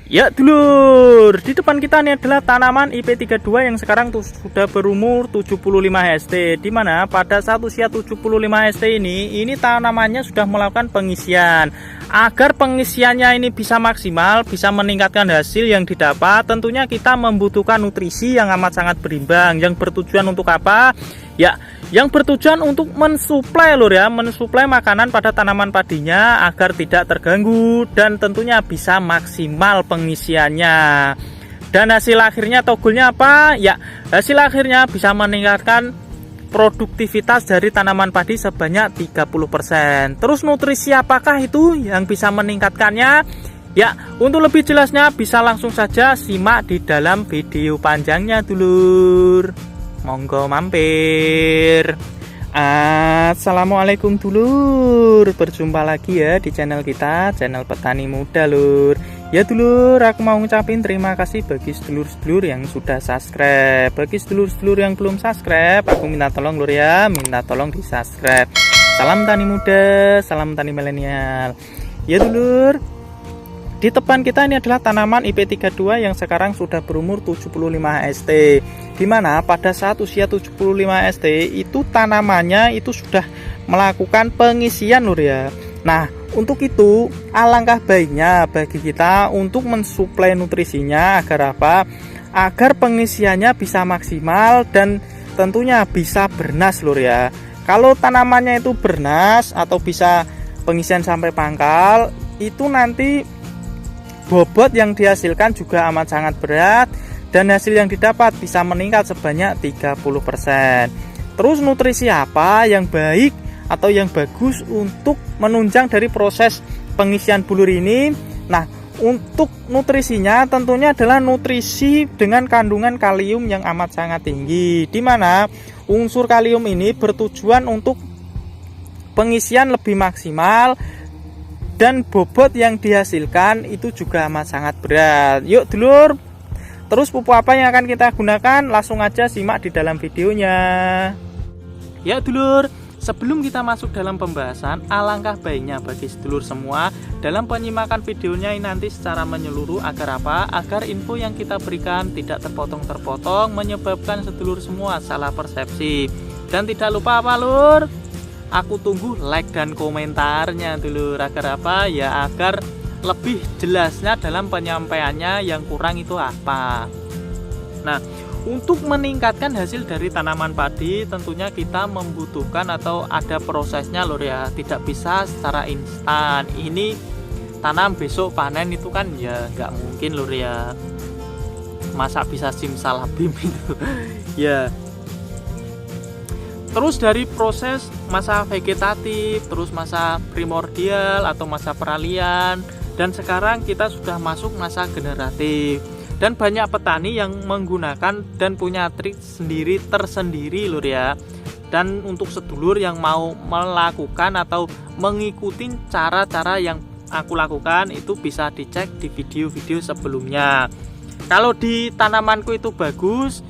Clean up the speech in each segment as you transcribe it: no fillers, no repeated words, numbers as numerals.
Ya dulur, di depan kita ini adalah tanaman IP32 yang sekarang sudah berumur 75 HST. Dimana pada saat usia 75 HST ini tanamannya sudah melakukan pengisian. Agar pengisiannya ini bisa maksimal, bisa meningkatkan hasil yang didapat, tentunya kita membutuhkan nutrisi yang amat sangat berimbang. Yang bertujuan untuk apa? Ya, yang bertujuan untuk mensuplai lur ya, mensuplai makanan pada tanaman padinya agar tidak terganggu dan tentunya bisa maksimal pengisiannya. Dan hasil akhirnya atau goalnya apa? Ya, hasil akhirnya bisa meningkatkan produktivitas dari tanaman padi sebanyak 30%. Terus nutrisi apakah itu yang bisa meningkatkannya? Ya, untuk lebih jelasnya bisa langsung saja simak di dalam video panjangnya dulur. Monggo mampir. Assalamualaikum dulur, berjumpa lagi ya di channel kita, channel petani muda lur. Ya dulur, aku mau ngucapin terima kasih bagi sedulur-sedulur yang sudah subscribe. Bagi sedulur-sedulur yang belum subscribe, aku minta tolong lur ya, minta tolong di subscribe. Salam tani muda, salam tani milenial. Ya dulur, di depan kita ini adalah tanaman IP32 yang sekarang sudah berumur 75 HST. Dimana pada saat usia 75 HST itu tanamannya itu sudah melakukan pengisian lur ya. Nah, untuk itu alangkah baiknya bagi kita untuk mensuplai nutrisinya agar apa? Agar pengisiannya bisa maksimal dan tentunya bisa bernas lur ya. Kalau tanamannya itu bernas atau bisa pengisian sampai pangkal, itu nanti bobot yang dihasilkan juga amat sangat berat dan hasil yang didapat bisa meningkat sebanyak 30%. Terus nutrisi apa yang baik atau yang bagus untuk menunjang dari proses pengisian bulur ini? Nah, untuk nutrisinya tentunya adalah nutrisi dengan kandungan kalium yang amat sangat tinggi, di mana unsur kalium ini bertujuan untuk pengisian lebih maksimal dan bobot yang dihasilkan itu juga amat sangat berat. Yuk dulur, terus pupuk apa yang akan kita gunakan? Langsung aja simak di dalam videonya. Ya dulur, sebelum kita masuk dalam pembahasan, alangkah baiknya bagi sedulur semua dalam penyimakan videonya ini nanti secara menyeluruh agar apa? Agar info yang kita berikan tidak terpotong-terpotong menyebabkan sedulur semua salah persepsi. Dan tidak lupa apa lur? Aku tunggu like dan komentarnya dulu agar apa ya, agar lebih jelasnya dalam penyampaiannya yang kurang itu apa. Nah, untuk meningkatkan hasil dari tanaman padi tentunya kita membutuhkan atau ada prosesnya lur ya, tidak bisa secara instan. Ini tanam besok panen itu kan ya nggak mungkin lur ya, masa bisa simsalabim itu ya. Terus dari proses masa vegetatif, terus masa primordial atau masa peralihan, dan sekarang kita sudah masuk masa generatif. Dan banyak petani yang menggunakan dan punya trik sendiri tersendiri lur ya. Dan untuk sedulur yang mau melakukan atau mengikuti cara-cara yang aku lakukan, itu bisa dicek di video-video sebelumnya. Kalau di tanamanku itu bagus,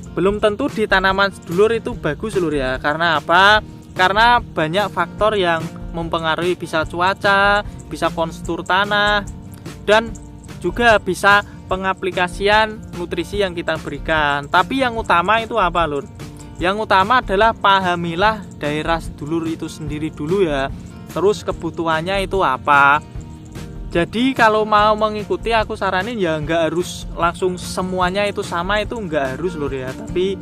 belum tentu di tanaman sedulur itu bagus lur ya. Karena apa? Karena banyak faktor yang mempengaruhi, bisa cuaca, bisa konstur tanah, dan juga bisa pengaplikasian nutrisi yang kita berikan. Tapi yang utama itu apa lur? Yang utama adalah pahamilah daerah sedulur itu sendiri dulu ya. Terus kebutuhannya itu apa? Jadi kalau mau mengikuti aku saranin ya nggak harus langsung semuanya itu sama, itu nggak harus lur ya. Tapi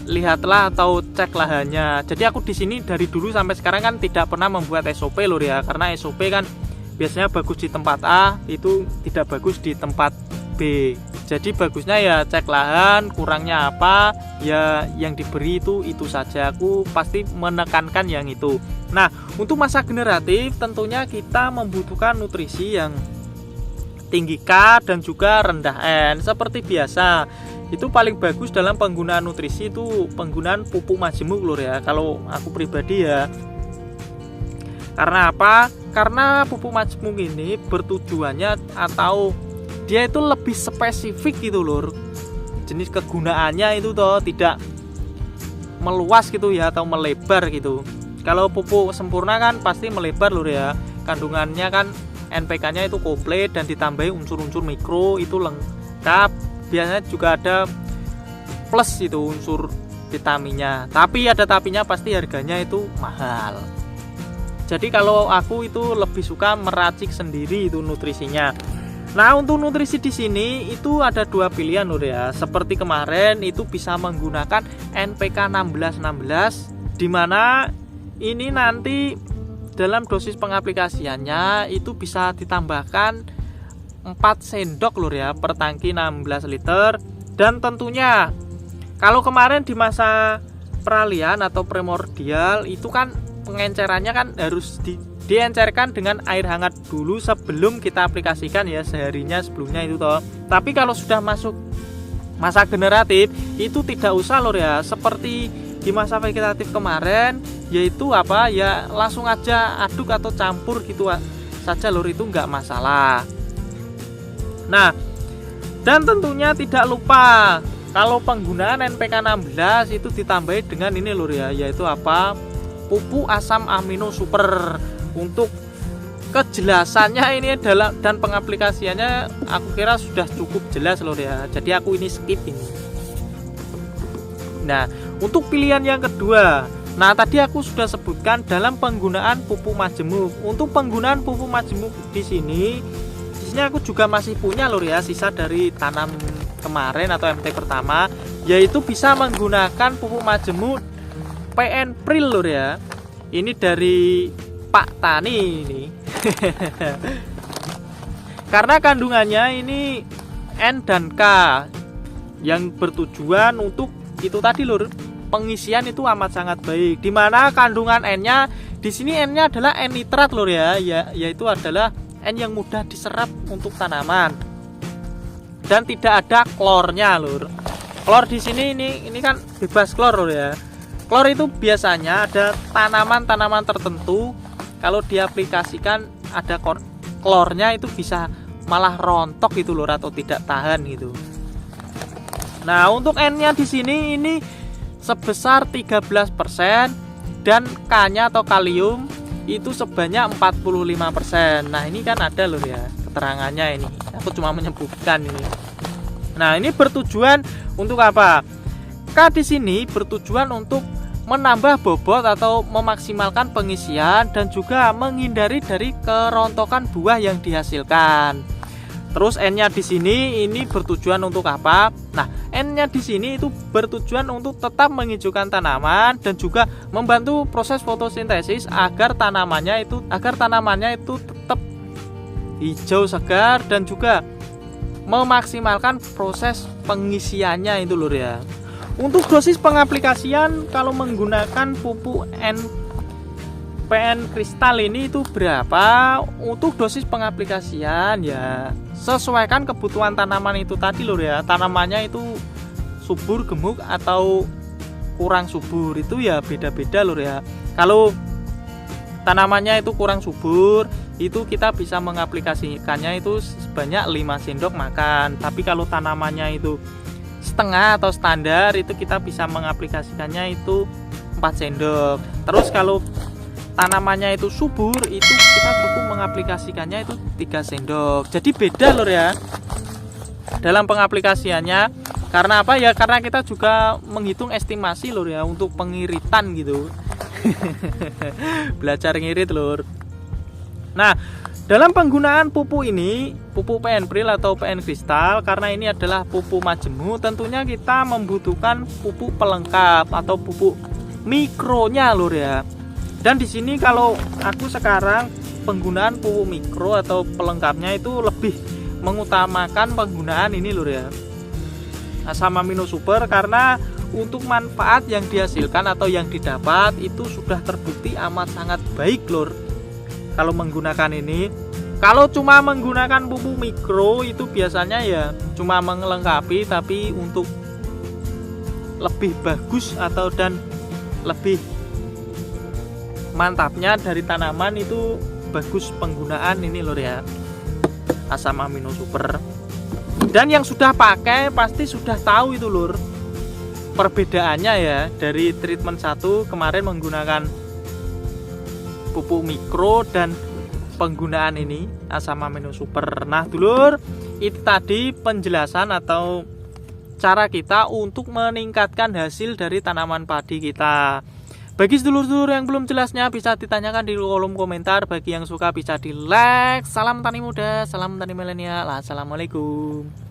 lihatlah atau cek lahannya. Jadi aku di sini dari dulu sampai sekarang kan tidak pernah membuat SOP lur ya, karena SOP kan biasanya bagus di tempat A, itu tidak bagus di tempat B. Jadi bagusnya ya cek lahan, kurangnya apa, ya yang diberi itu saja. Aku pasti menekankan yang itu. Nah, untuk masa generatif tentunya kita membutuhkan nutrisi yang tinggi K dan juga rendah N. Seperti biasa, itu paling bagus dalam penggunaan nutrisi itu penggunaan pupuk majemuk lur ya. Kalau aku pribadi ya. Karena apa? Karena pupuk majemuk ini bertujuannya atau dia itu lebih spesifik gitu lur. Jenis kegunaannya itu toh tidak meluas gitu ya atau melebar gitu. Kalau pupuk sempurna kan pasti melebar lur ya. Kandungannya kan NPK-nya itu komplit dan ditambahi unsur-unsur mikro itu lengkap. Biasanya juga ada plus itu unsur vitaminnya, tapi ada tapinya, pasti harganya itu mahal. Jadi kalau aku itu lebih suka meracik sendiri itu nutrisinya. Nah, untuk nutrisi di sini itu ada dua pilihan lur ya. Seperti kemarin itu bisa menggunakan NPK 1616, dimana ini nanti dalam dosis pengaplikasiannya itu bisa ditambahkan 4 sendok lur ya per tangki 16 liter. Dan tentunya kalau kemarin di masa peralihan atau primordial itu kan pengencerannya kan harus diencerkan dengan air hangat dulu sebelum kita aplikasikan ya, seharinya sebelumnya itu toh. Tapi kalau sudah masuk masa generatif itu tidak usah lur ya, seperti di masa vegetatif kemarin, yaitu apa ya, langsung aja aduk atau campur gitu saja lur, itu nggak masalah. Nah, dan tentunya tidak lupa kalau penggunaan NPK 16 itu ditambahi dengan ini lur ya, yaitu apa, pupuk asam amino super. Untuk kejelasannya ini adalah dan pengaplikasiannya aku kira sudah cukup jelas lur ya, jadi aku ini skip ini. Nah, untuk pilihan yang kedua, nah tadi aku sudah sebutkan dalam penggunaan pupuk majemuk. Untuk penggunaan pupuk majemuk di sini aku juga masih punya lur ya, sisa dari tanam kemarin atau MT pertama, yaitu bisa menggunakan pupuk majemuk PN Pril lur ya. Ini dari Pak Tani ini. Karena kandungannya ini N dan K yang bertujuan untuk itu tadi lur, pengisian itu amat sangat baik. Dimana kandungan N-nya di sini, N-nya adalah N nitrat lur ya, yaitu adalah N yang mudah diserap untuk tanaman. Dan tidak ada klornya lur. Klor di sini ini kan bebas klor lur ya. Klor itu biasanya ada tanaman-tanaman tertentu kalau diaplikasikan ada klornya itu bisa malah rontok gitu lur, atau tidak tahan gitu. Nah, untuk N-nya di sini ini sebesar 13% dan K-nya atau kalium itu sebanyak 45%. Nah, ini kan ada lur ya keterangannya ini. Aku cuma menyebutkan ini. Nah, ini bertujuan untuk apa? K di sini bertujuan untuk menambah bobot atau memaksimalkan pengisian dan juga menghindari dari kerontokan buah yang dihasilkan. Terus N-nya di sini ini bertujuan untuk apa? Nah, N-nya di sini itu bertujuan untuk tetap menghijaukan tanaman dan juga membantu proses fotosintesis agar tanamannya itu tetap hijau segar dan juga memaksimalkan proses pengisiannya itu lur ya. Untuk dosis pengaplikasian kalau menggunakan pupuk NPN kristal ini itu berapa? Untuk dosis pengaplikasian ya sesuaikan kebutuhan tanaman itu tadi lur ya. Tanamannya itu subur, gemuk atau kurang subur itu ya beda-beda lur ya. Kalau tanamannya itu kurang subur itu kita bisa mengaplikasikannya itu sebanyak 5 sendok makan. Tapi kalau tanamannya itu setengah atau standar itu kita bisa mengaplikasikannya itu 4 sendok. Terus kalau tanamannya itu subur itu kita cukup mengaplikasikannya itu 3 sendok. Jadi beda lur ya dalam pengaplikasiannya. Karena apa ya, karena kita juga menghitung estimasi lur ya untuk pengiritan gitu. Belajar ngirit lur. Nah, dalam penggunaan pupuk ini, pupuk PN Pril atau PN kristal, karena ini adalah pupuk majemuk, tentunya kita membutuhkan pupuk pelengkap atau pupuk mikronya lur ya. Dan di sini kalau aku sekarang penggunaan pupuk mikro atau pelengkapnya itu lebih mengutamakan penggunaan ini lur ya, asam amino super, karena untuk manfaat yang dihasilkan atau yang didapat itu sudah terbukti amat sangat baik lur. Kalau menggunakan ini, kalau cuma menggunakan pupuk mikro itu biasanya ya cuma melengkapi, tapi untuk lebih bagus atau dan lebih mantapnya dari tanaman itu bagus penggunaan ini lur ya, asam amino super. Dan yang sudah pakai pasti sudah tahu itu lur perbedaannya ya, dari treatment 1 kemarin menggunakan pupuk mikro dan penggunaan ini asam amino super. Nah dulur, itu tadi penjelasan atau cara kita untuk meningkatkan hasil dari tanaman padi kita. Bagi sedulur-sedulur yang belum jelasnya bisa ditanyakan di kolom komentar. Bagi yang suka bisa di like. Salam tani muda, salam tani milenial. Assalamualaikum.